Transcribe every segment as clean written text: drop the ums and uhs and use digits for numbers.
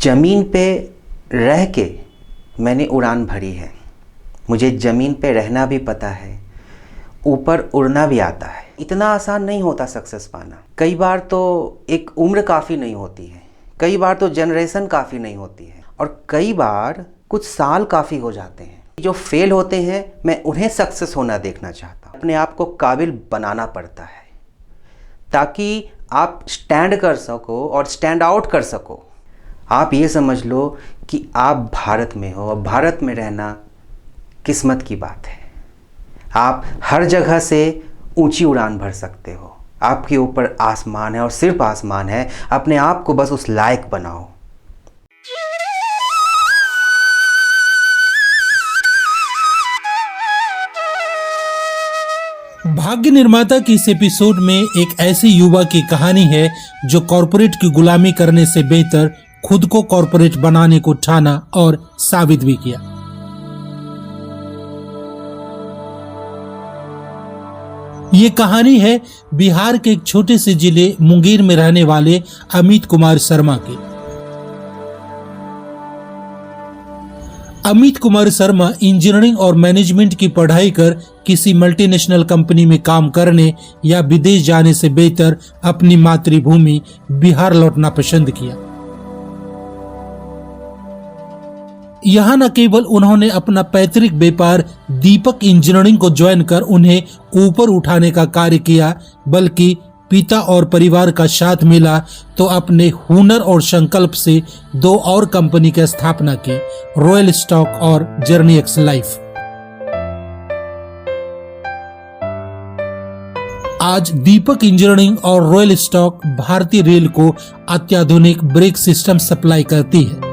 ज़मीन पे रह के मैंने उड़ान भरी है। मुझे ज़मीन पे रहना भी पता है, ऊपर उड़ना भी आता है। इतना आसान नहीं होता सक्सेस पाना। कई बार तो एक उम्र काफ़ी नहीं होती है, कई बार तो जनरेशन काफ़ी नहीं होती है, और कई बार कुछ साल काफ़ी हो जाते हैं। जो फेल होते हैं मैं उन्हें सक्सेस होना देखना चाहता हूँ। अपने आप को काबिल बनाना पड़ता है ताकि आप स्टैंड कर सको और स्टैंड आउट कर सको। आप ये समझ लो कि आप भारत में हो और भारत में रहना किस्मत की बात है। आप हर जगह से ऊंची उड़ान भर सकते हो। आपके ऊपर आसमान है और सिर्फ आसमान है। अपने आप को बस उस लायक बनाओ। भाग्य निर्माता की इस एपिसोड में एक ऐसे युवा की कहानी है जो कॉरपोरेट की गुलामी करने से बेहतर खुद को कॉरपोरेट बनाने को ठाना और साबित भी किया। ये कहानी है बिहार के एक छोटे से जिले मुंगेर में रहने वाले अमित कुमार शर्मा की। अमित कुमार शर्मा इंजीनियरिंग और मैनेजमेंट की पढ़ाई कर किसी मल्टीनेशनल कंपनी में काम करने या विदेश जाने से बेहतर अपनी मातृभूमि बिहार लौटना पसंद किया। यहाँ न केवल उन्होंने अपना पैतृक व्यापार दीपक इंजीनियरिंग को ज्वाइन कर उन्हें ऊपर उठाने का कार्य किया, बल्कि पिता और परिवार का साथ मिला तो अपने हुनर और संकल्प से 2 और कंपनी की स्थापना की, रॉयल स्टॉक और जर्नी एक्स लाइफ। आज दीपक इंजीनियरिंग और रॉयल स्टॉक भारतीय रेल को अत्याधुनिक ब्रेक सिस्टम सप्लाई करती है।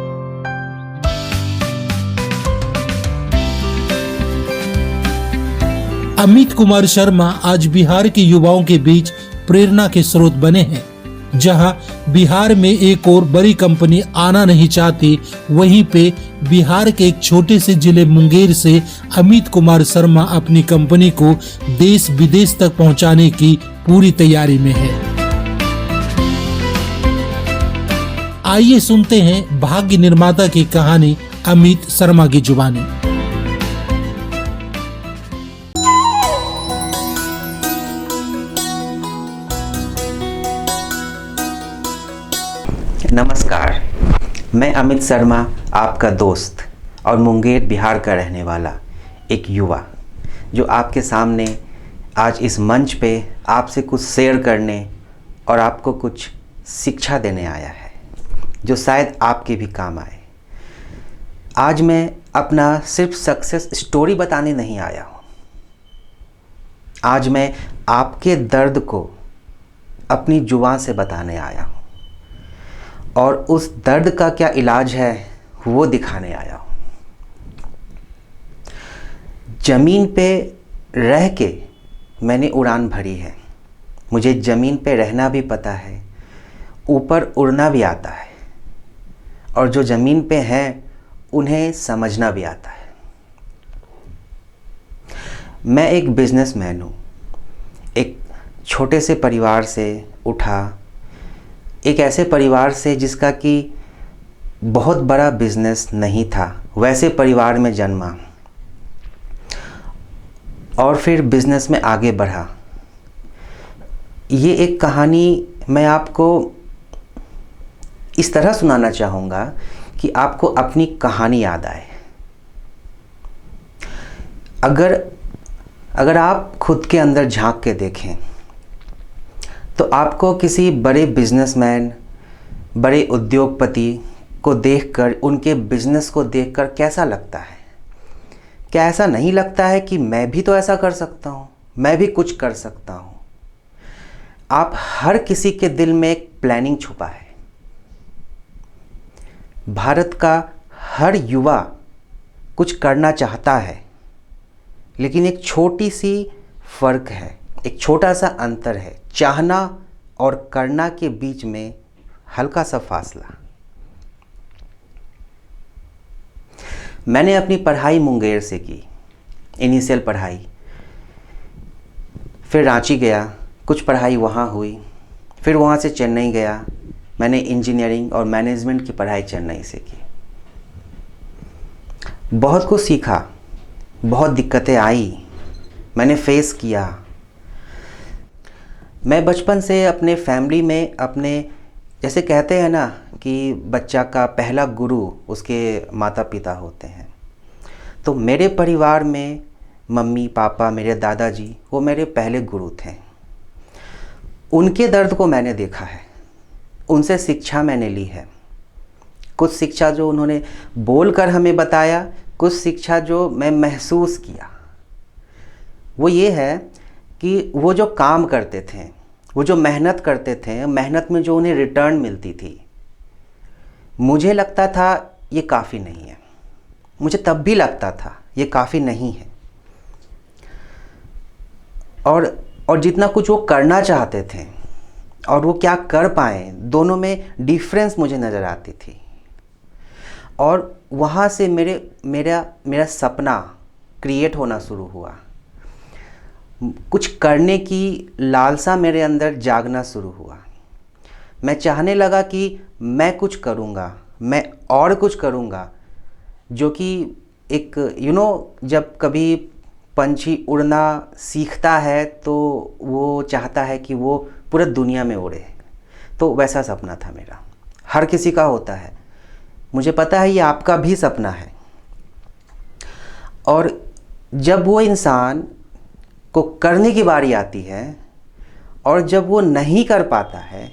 अमित कुमार शर्मा आज बिहार के युवाओं के बीच प्रेरणा के स्रोत बने हैं। जहां बिहार में एक और बड़ी कंपनी आना नहीं चाहती, वहीं पे बिहार के एक छोटे से जिले मुंगेर से अमित कुमार शर्मा अपनी कंपनी को देश विदेश तक पहुंचाने की पूरी तैयारी में है। आइए सुनते हैं भाग्य निर्माता की कहानी अमित शर्मा की जुबानी। नमस्कार, मैं अमित शर्मा, आपका दोस्त और मुंगेर बिहार का रहने वाला एक युवा, जो आपके सामने आज इस मंच पे आपसे कुछ शेयर करने और आपको कुछ शिक्षा देने आया है, जो शायद आपके भी काम आए। आज मैं अपना सिर्फ सक्सेस स्टोरी बताने नहीं आया हूँ। आज मैं आपके दर्द को अपनी जुबान से बताने आया हूँ और उस दर्द का क्या इलाज है वो दिखाने आया हूँ। ज़मीन पे रह के मैंने उड़ान भरी है। मुझे ज़मीन पे रहना भी पता है, ऊपर उड़ना भी आता है, और जो ज़मीन पे हैं उन्हें समझना भी आता है। मैं एक बिजनेसमैन हूँ। एक छोटे से परिवार से उठा, एक ऐसे परिवार से जिसका कि बहुत बड़ा बिजनेस नहीं था, वैसे परिवार में जन्मा और फिर बिजनेस में आगे बढ़ा। ये एक कहानी मैं आपको इस तरह सुनाना चाहूँगा कि आपको अपनी कहानी याद आए। अगर आप खुद के अंदर झांक के देखें तो आपको किसी बड़े बिजनेसमैन, बड़े उद्योगपति को देखकर, उनके बिजनेस को देखकर कैसा लगता है? क्या ऐसा नहीं लगता है कि मैं भी तो ऐसा कर सकता हूँ, मैं भी कुछ कर सकता हूँ? आप हर किसी के दिल में एक प्लानिंग छुपा है। भारत का हर युवा कुछ करना चाहता है, लेकिन एक छोटी सी फर्क है, एक छोटा सा अंतर है। चाहना और करना के बीच में हल्का सा फासला। मैंने अपनी पढ़ाई मुंगेर से की, इनिशियल पढ़ाई। फिर रांची गया, कुछ पढ़ाई वहाँ हुई। फिर वहाँ से चेन्नई गया, मैंने इंजीनियरिंग और मैनेजमेंट की पढ़ाई चेन्नई से की। बहुत कुछ सीखा, बहुत दिक्कतें आई, मैंने फेस किया। मैं बचपन से अपने फैमिली में अपने, जैसे कहते हैं ना कि बच्चा का पहला गुरु उसके माता पिता होते हैं, तो मेरे परिवार में मम्मी पापा, मेरे दादाजी, वो मेरे पहले गुरु थे। उनके दर्द को मैंने देखा है, उनसे शिक्षा मैंने ली है। कुछ शिक्षा जो उन्होंने बोलकर हमें बताया, कुछ शिक्षा जो मैं महसूस किया, वो ये है कि वो जो काम करते थे, वो जो मेहनत करते थे, मेहनत में जो उन्हें रिटर्न मिलती थी, मुझे लगता था ये काफ़ी नहीं है। मुझे तब भी लगता था ये काफ़ी नहीं है। और जितना कुछ वो करना चाहते थे और वो क्या कर पाए, दोनों में डिफरेंस मुझे नज़र आती थी। और वहाँ से मेरा सपना क्रिएट होना शुरू हुआ। कुछ करने की लालसा मेरे अंदर जागना शुरू हुआ। मैं चाहने लगा कि मैं कुछ करूँगा, मैं और कुछ करूँगा, जो कि एक जब कभी पंछी उड़ना सीखता है तो वो चाहता है कि वो पूरे दुनिया में उड़े, तो वैसा सपना था मेरा। हर किसी का होता है, मुझे पता है ये आपका भी सपना है। और जब वो इंसान को करने की बारी आती है और जब वो नहीं कर पाता है,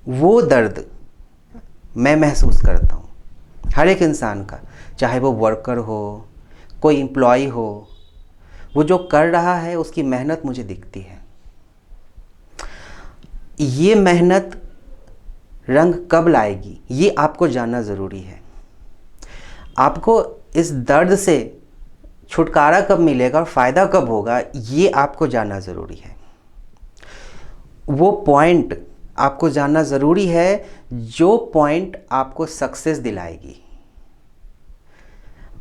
वो दर्द मैं महसूस करता हूँ। हर एक इंसान का, चाहे वो वर्कर हो, कोई एम्प्लॉय हो, वो जो कर रहा है उसकी मेहनत मुझे दिखती है। ये मेहनत रंग कब लाएगी, ये आपको जानना ज़रूरी है। आपको इस दर्द से छुटकारा कब मिलेगा और फ़ायदा कब होगा, ये आपको जानना ज़रूरी है। वो पॉइंट आपको जानना ज़रूरी है जो पॉइंट आपको सक्सेस दिलाएगी।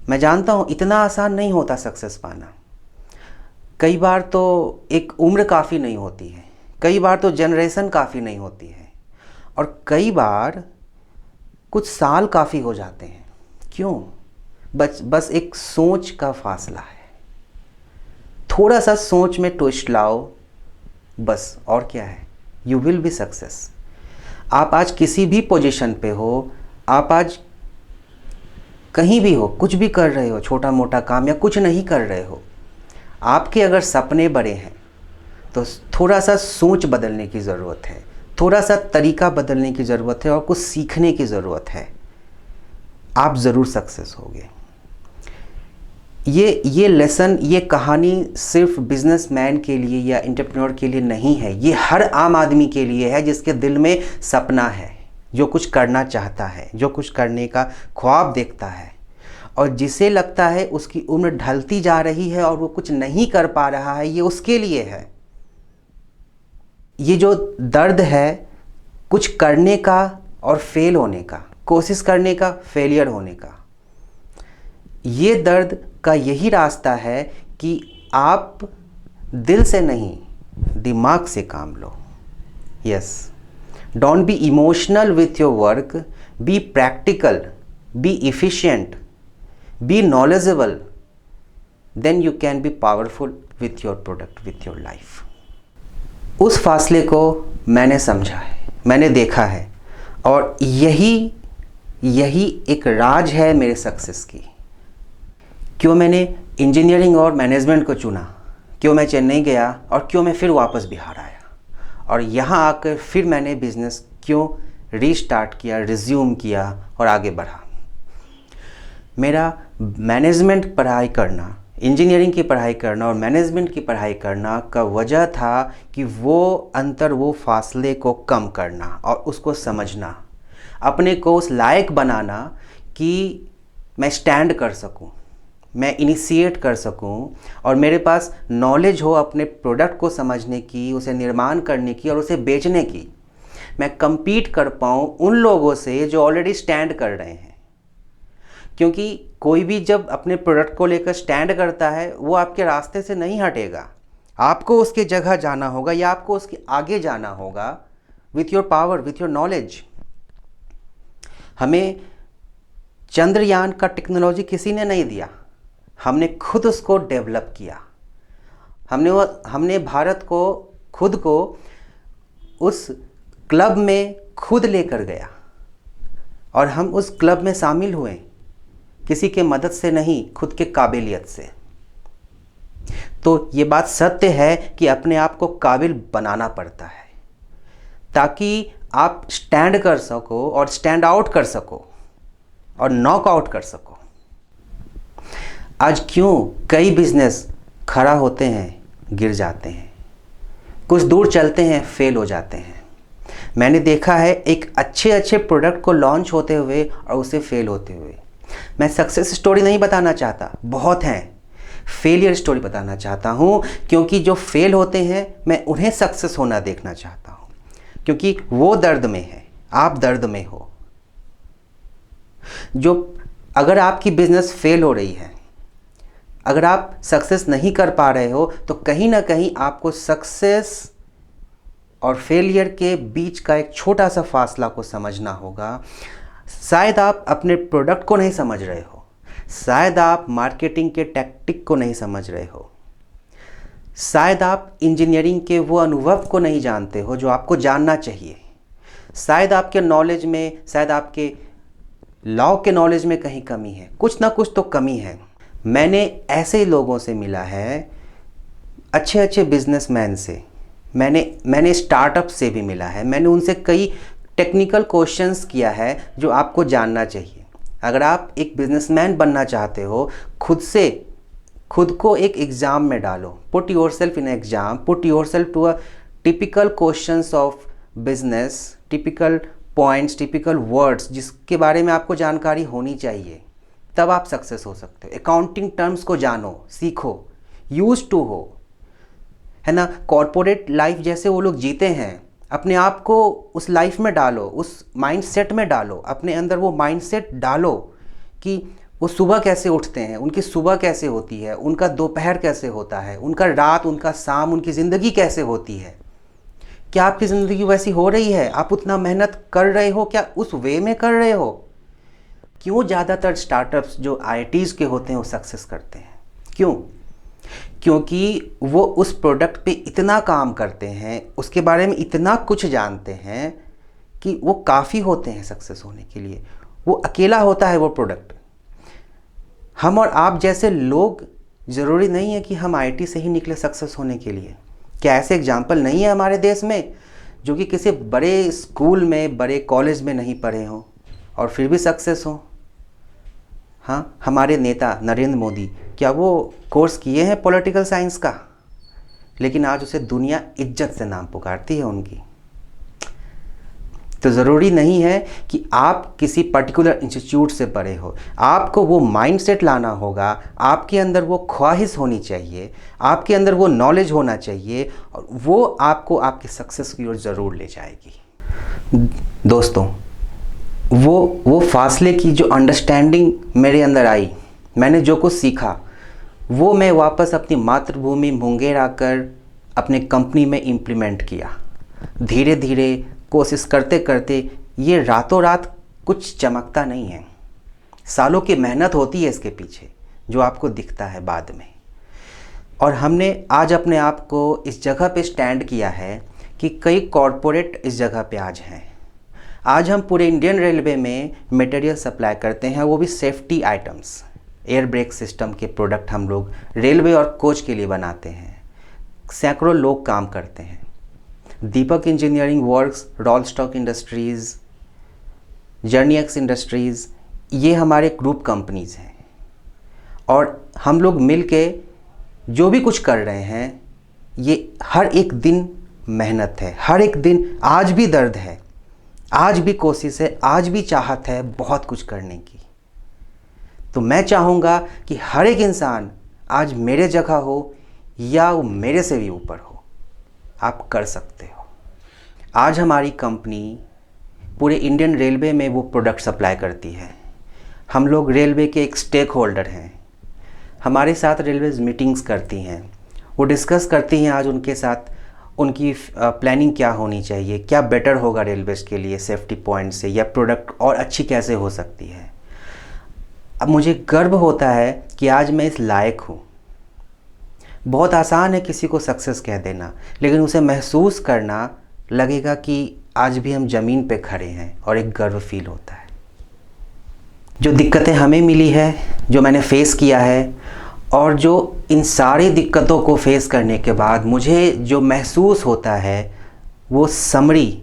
मैं जानता हूँ इतना आसान नहीं होता सक्सेस पाना। कई बार तो एक उम्र काफ़ी नहीं होती है, कई बार तो जनरेशन काफ़ी नहीं होती है, और कई बार कुछ साल काफ़ी हो जाते हैं। क्यों? बस एक सोच का फासला है। थोड़ा सा सोच में ट्विस्ट लाओ, बस, और क्या है, यू विल बी सक्सेस। आप आज किसी भी पोजीशन पे हो, आप आज कहीं भी हो, कुछ भी कर रहे हो, छोटा मोटा काम या कुछ नहीं कर रहे हो, आपके अगर सपने बड़े हैं तो थोड़ा सा सोच बदलने की ज़रूरत है, थोड़ा सा तरीका बदलने की ज़रूरत है और कुछ सीखने की ज़रूरत है। आप ज़रूर सक्सेस होगे। ये लेसन, ये कहानी सिर्फ बिजनेसमैन के लिए या एंटरप्रेन्योर के लिए नहीं है, ये हर आम आदमी के लिए है जिसके दिल में सपना है, जो कुछ करना चाहता है, जो कुछ करने का ख्वाब देखता है, और जिसे लगता है उसकी उम्र ढलती जा रही है और वो कुछ नहीं कर पा रहा है, ये उसके लिए है। ये जो दर्द है कुछ करने का और फेल होने का, कोशिश करने का, फेलियर होने का, ये दर्द का यही रास्ता है कि आप दिल से नहीं, दिमाग से काम लो। Yes, don't be emotional with your work, be practical, be efficient, be knowledgeable, then you can be powerful with your product, with your life. उस फासले को मैंने समझा है, मैंने देखा है, और यही एक राज है मेरे सक्सेस की। क्यों मैंने इंजीनियरिंग और मैनेजमेंट को चुना, क्यों मैं चेन्नई गया और क्यों मैं फिर वापस बिहार आया, और यहाँ आकर फिर मैंने बिज़नेस क्यों रीस्टार्ट किया, रिज्यूम किया और आगे बढ़ा। मेरा मैनेजमेंट पढ़ाई करना, इंजीनियरिंग की पढ़ाई करना और मैनेजमेंट की पढ़ाई करना का वजह था कि वो अंतर, वो फासले को कम करना और उसको समझना, अपने को उस लायक बनाना कि मैं स्टैंड कर सकूं, मैं इनिशिएट कर सकूं, और मेरे पास नॉलेज हो अपने प्रोडक्ट को समझने की, उसे निर्माण करने की और उसे बेचने की। मैं compete कर पाऊँ उन लोगों से जो ऑलरेडी स्टैंड कर रहे हैं। क्योंकि कोई भी जब अपने प्रोडक्ट को लेकर स्टैंड करता है, वो आपके रास्ते से नहीं हटेगा, आपको उसके जगह जाना होगा या आपको उसके आगे जाना होगा, with your power, with your knowledge. हमें चंद्रयान का टेक्नोलॉजी किसी ने नहीं दिया, हमने खुद उसको डेवलप किया। हमने भारत को खुद को उस क्लब में खुद लेकर गया और हम उस क्लब में शामिल हुए किसी के मदद से नहीं, खुद के काबिलियत से। तो ये बात सत्य है कि अपने आप को काबिल बनाना पड़ता है ताकि आप स्टैंड कर सको और स्टैंड आउट कर सको और नॉक आउट कर सको। आज क्यों कई बिजनेस खड़ा होते हैं, गिर जाते हैं, कुछ दूर चलते हैं, फेल हो जाते हैं। मैंने देखा है एक अच्छे प्रोडक्ट को लॉन्च होते हुए और उसे फेल होते हुए। मैं सक्सेस स्टोरी नहीं बताना चाहता, बहुत हैं, फेलियर स्टोरी बताना चाहता हूँ, क्योंकि जो फेल होते हैं मैं उन्हें सक्सेस होना देखना चाहता हूँ, क्योंकि वो दर्द में है, आप दर्द में हो। अगर आपकी बिजनेस फेल हो रही है, अगर आप सक्सेस नहीं कर पा रहे हो, तो कहीं ना कहीं आपको सक्सेस और फेलियर के बीच का एक छोटा सा फासला को समझना होगा। शायद आप अपने प्रोडक्ट को नहीं समझ रहे हो, शायद आप मार्केटिंग के टैक्टिक को नहीं समझ रहे हो, शायद आप इंजीनियरिंग के वो अनुभव को नहीं जानते हो जो आपको जानना चाहिए, शायद आपके नॉलेज में, शायद आपके लॉ के नॉलेज में कहीं कमी है, कुछ ना कुछ तो कमी है। मैंने ऐसे लोगों से मिला है, अच्छे बिजनेसमैन से, मैंने स्टार्टअप से भी मिला है, मैंने उनसे कई टेक्निकल क्वेश्चंस किया है जो आपको जानना चाहिए। अगर आप एक बिजनेसमैन बनना चाहते हो, खुद को एक एग्ज़ाम में डालो, put yourself in exam, put yourself to a typical questions of business, typical points, typical words जिसके बारे में आपको जानकारी होनी चाहिए, तब आप सक्सेस हो सकते हो। अकाउंटिंग टर्म्स को जानो, सीखो, यूज टू हो, है ना। कॉर्पोरेट लाइफ जैसे वो लोग जीते हैं, अपने आप को उस लाइफ में डालो, उस माइंडसेट में डालो, अपने अंदर वो माइंडसेट डालो कि वो सुबह कैसे उठते हैं, उनकी सुबह कैसे होती है, उनका दोपहर कैसे होता है, उनका रात, उनका शाम, उनकी ज़िंदगी कैसे होती है। क्या आपकी ज़िंदगी वैसी हो रही है? आप उतना मेहनत कर रहे हो? क्या उस वे में कर रहे हो? क्यों ज़्यादातर स्टार्टअप्स जो IITs के होते हैं वो सक्सेस करते हैं? क्यों? क्योंकि वो उस प्रोडक्ट पे इतना काम करते हैं, उसके बारे में इतना कुछ जानते हैं कि वो काफ़ी होते हैं सक्सेस होने के लिए। वो अकेला होता है वो प्रोडक्ट। हम और आप जैसे लोग, ज़रूरी नहीं है कि हम IT से ही निकले सक्सेस होने के लिए। क्या ऐसे एग्जाम्पल नहीं है हमारे देश में जो कि किसी बड़े स्कूल में, बड़े कॉलेज में नहीं पढ़े हों और फिर भी सक्सेस हों? हाँ, हमारे नेता नरेंद्र मोदी, क्या वो कोर्स किए हैं पॉलिटिकल साइंस का? लेकिन आज उसे दुनिया इज्जत से नाम पुकारती है उनकी। तो ज़रूरी नहीं है कि आप किसी पर्टिकुलर इंस्टीट्यूट से पढ़े हो, आपको वो माइंडसेट लाना होगा, आपके अंदर वो ख्वाहिश होनी चाहिए, आपके अंदर वो नॉलेज होना चाहिए, और वो आपको आपकी सक्सेस की ओर ज़रूर ले जाएगी। दोस्तों, वो फासले की जो अंडरस्टैंडिंग मेरे अंदर आई, मैंने जो कुछ सीखा, वो मैं वापस अपनी मातृभूमि मुंगेर आकर अपने कंपनी में इम्प्लीमेंट किया। धीरे धीरे कोशिश करते करते ये रातों रात कुछ चमकता नहीं है, सालों की मेहनत होती है इसके पीछे, जो आपको दिखता है बाद में। और हमने आज अपने आप को इस जगह पे स्टैंड किया है कि कई कॉरपोरेट इस जगह पे आज हैं। आज हम पूरे इंडियन रेलवे में मटेरियल सप्लाई करते हैं, वो भी safety items, air brake system के प्रोडक्ट हम लोग रेलवे और कोच के लिए बनाते हैं। सैकड़ों लोग काम करते हैं। Deepak engineering works, Rollstock industries, Journey X industries, ये हमारे ग्रुप कंपनीज़ हैं। और हम लोग मिल के जो भी कुछ कर रहे हैं, ये हर एक दिन मेहनत है, हर एक दिन, आज भी दर्द है, आज भी कोशिश है, आज भी चाहत है बहुत कुछ करने की। तो मैं चाहूँगा कि हर एक इंसान आज मेरे जगह हो या वो मेरे से भी ऊपर हो, आप कर सकते हो। आज हमारी कंपनी पूरे इंडियन रेलवे में वो प्रोडक्ट सप्लाई करती है। हम लोग रेलवे के एक स्टेक होल्डर हैं, हमारे साथ रेलवेज़ मीटिंग्स करती हैं, वो डिस्कस करती हैं आज उनके साथ उनकी प्लानिंग क्या होनी चाहिए, क्या बेटर होगा रेलवेज़ के लिए सेफ्टी पॉइंट से, या प्रोडक्ट और अच्छी कैसे हो सकती है। अब मुझे गर्व होता है कि आज मैं इस लायक हूँ। बहुत आसान है किसी को सक्सेस कह देना, लेकिन उसे महसूस करना लगेगा कि आज भी हम ज़मीन पे खड़े हैं और एक गर्व फील होता है। जो दिक्कतें हमें मिली है, जो मैंने फ़ेस किया है, और जो इन सारी दिक्कतों को फेस करने के बाद मुझे जो महसूस होता है, वो समरी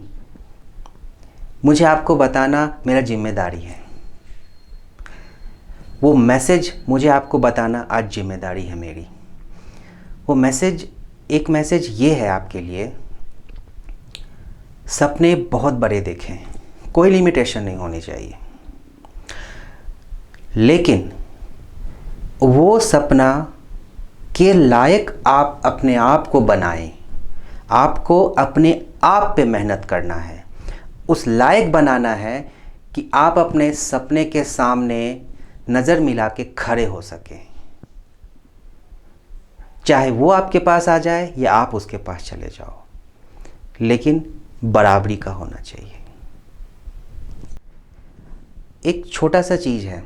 मुझे आपको बताना मेरा जिम्मेदारी है। वो मैसेज मुझे आपको बताना आज जिम्मेदारी है मेरी। वो मैसेज, एक मैसेज ये है आपके लिए, सपने बहुत बड़े देखें, कोई लिमिटेशन नहीं होनी चाहिए, लेकिन वो सपना के लायक आप अपने आप को बनाएं। आपको अपने आप पे मेहनत करना है, उस लायक बनाना है कि आप अपने सपने के सामने नज़र मिला के खड़े हो सकें, चाहे वो आपके पास आ जाए या आप उसके पास चले जाओ, लेकिन बराबरी का होना चाहिए। एक छोटा सा चीज़ है,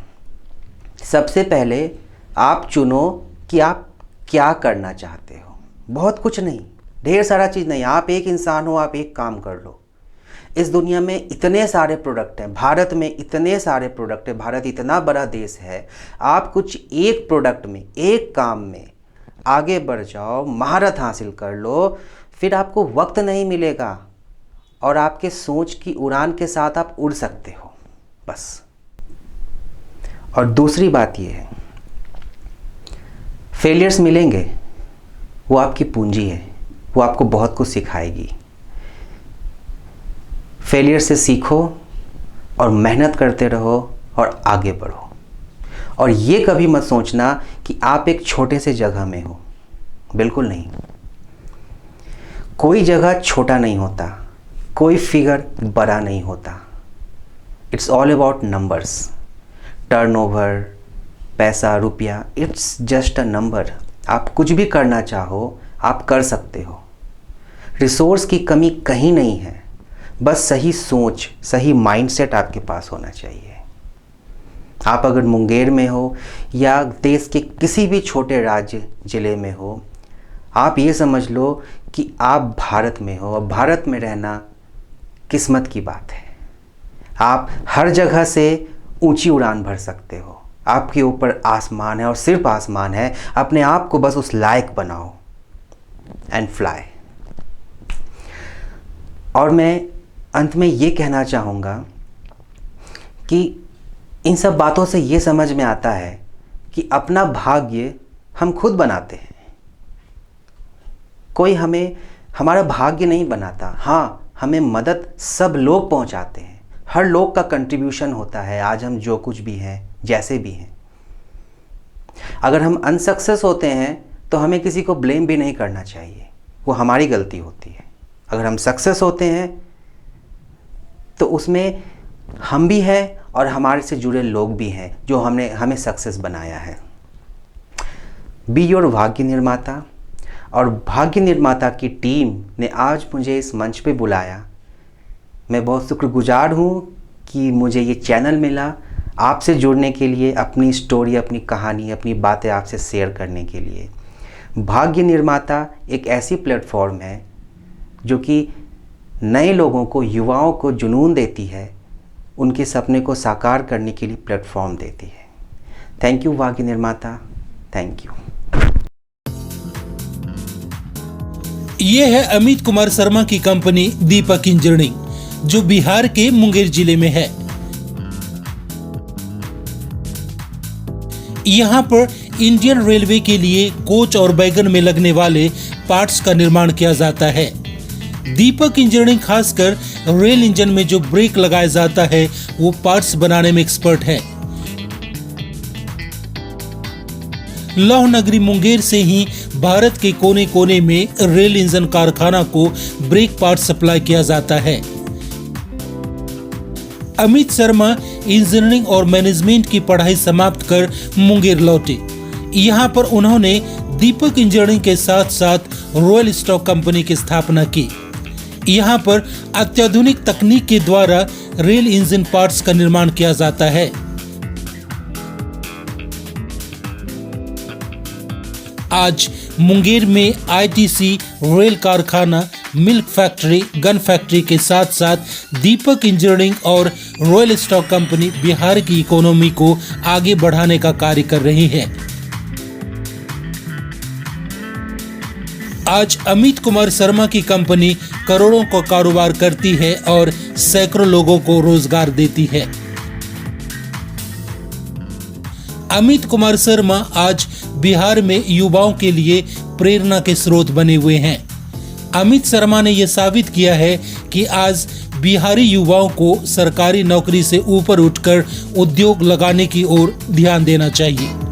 सबसे पहले आप चुनो कि आप क्या करना चाहते हो। बहुत कुछ नहीं, ढेर सारा चीज़ नहीं, आप एक इंसान हो, आप एक काम कर लो। इस दुनिया में इतने सारे प्रोडक्ट हैं, भारत में इतने सारे प्रोडक्ट हैं, भारत इतना बड़ा देश है। आप कुछ एक प्रोडक्ट में, एक काम में आगे बढ़ जाओ, महारत हासिल कर लो, फिर आपको वक्त नहीं मिलेगा और आपके सोच की उड़ान के साथ आप उड़ सकते हो बस। और दूसरी बात ये है, फेलियर्स मिलेंगे, वो आपकी पूंजी है, वो आपको बहुत कुछ सिखाएगी। फेलियर से सीखो और मेहनत करते रहो और आगे बढ़ो। और ये कभी मत सोचना कि आप एक छोटे से जगह में हो, बिल्कुल नहीं। कोई जगह छोटा नहीं होता, कोई फिगर बड़ा नहीं होता। It's all about numbers, turnover, पैसा, रुपया, इट्स जस्ट अ नंबर। आप कुछ भी करना चाहो आप कर सकते हो। रिसोर्स की कमी कहीं नहीं है, बस सही सोच, सही माइंडसेट आपके पास होना चाहिए। आप अगर मुंगेर में हो या देश के किसी भी छोटे राज्य ज़िले में हो, आप ये समझ लो कि आप भारत में हो, और भारत में रहना किस्मत की बात है। आप हर जगह से ऊंची उड़ान भर सकते हो। आपके ऊपर आसमान है और सिर्फ आसमान है, अपने आप को बस उस लायक बनाओ एंड फ्लाई। और मैं अंत में ये कहना चाहूँगा कि इन सब बातों से ये समझ में आता है कि अपना भाग्य हम खुद बनाते हैं, कोई हमें हमारा भाग्य नहीं बनाता। हाँ, हमें मदद सब लोग पहुँचाते हैं, हर लोग का कंट्रीब्यूशन होता है आज हम जो कुछ भी हैं, जैसे भी हैं। अगर हम अनसक्सेस होते हैं तो हमें किसी को ब्लेम भी नहीं करना चाहिए, वो हमारी गलती होती है। अगर हम सक्सेस होते हैं तो उसमें हम भी हैं और हमारे से जुड़े लोग भी हैं जो हमें सक्सेस बनाया है। बी योर भाग्य निर्माता। और भाग्य निर्माता की टीम ने आज मुझे इस मंच पे बुलाया। मैं बहुत शुक्रगुजार हूँ कि मुझे ये चैनल मिला आपसे जुड़ने के लिए, अपनी स्टोरी, अपनी कहानी, अपनी बातें आपसे शेयर करने के लिए। भाग्य निर्माता एक ऐसी प्लेटफॉर्म है जो कि नए लोगों को, युवाओं को जुनून देती है, उनके सपने को साकार करने के लिए प्लेटफॉर्म देती है। थैंक यू भाग्य निर्माता, थैंक यू। ये है अमित कुमार शर्मा की कंपनी दीपक इंजीनियरिंग, जो बिहार के मुंगेर जिले में है। यहाँ पर इंडियन रेलवे के लिए कोच और वैगन में लगने वाले पार्ट्स का निर्माण किया जाता है। दीपक इंजीनियरिंग खासकर रेल इंजन में जो ब्रेक लगाया जाता है वो पार्ट्स बनाने में एक्सपर्ट है। लौह नगरी मुंगेर से ही भारत के कोने कोने में रेल इंजन कारखाना को ब्रेक पार्ट सप्लाई किया जाता है। अमित शर्मा इंजीनियरिंग और मैनेजमेंट की पढ़ाई समाप्त कर मुंगेर लौटे। यहाँ पर उन्होंने दीपक इंजीनियरिंग के साथ साथ रॉयल स्टॉक कंपनी की स्थापना की। यहाँ पर अत्याधुनिक तकनीक के द्वारा रेल इंजन पार्ट्स का निर्माण किया जाता है। आज मुंगेर में आईटीसी, रेल कारखाना, मिल्क फैक्ट्री, गन फैक्ट्री के साथ साथ दीपक इंजीनियरिंग और रॉयल स्टॉक कंपनी बिहार की इकोनॉमी को आगे बढ़ाने का कार्य कर रही है। आज अमित कुमार शर्मा की कंपनी करोड़ों का कारोबार करती है और सैकड़ों लोगों को रोजगार देती है। अमित कुमार शर्मा आज बिहार में युवाओं के लिए प्रेरणा के स्रोत बने हुए हैं। अमित शर्मा ने यह साबित किया है कि आज बिहारी युवाओं को सरकारी नौकरी से ऊपर उठकर उद्योग लगाने की ओर ध्यान देना चाहिए।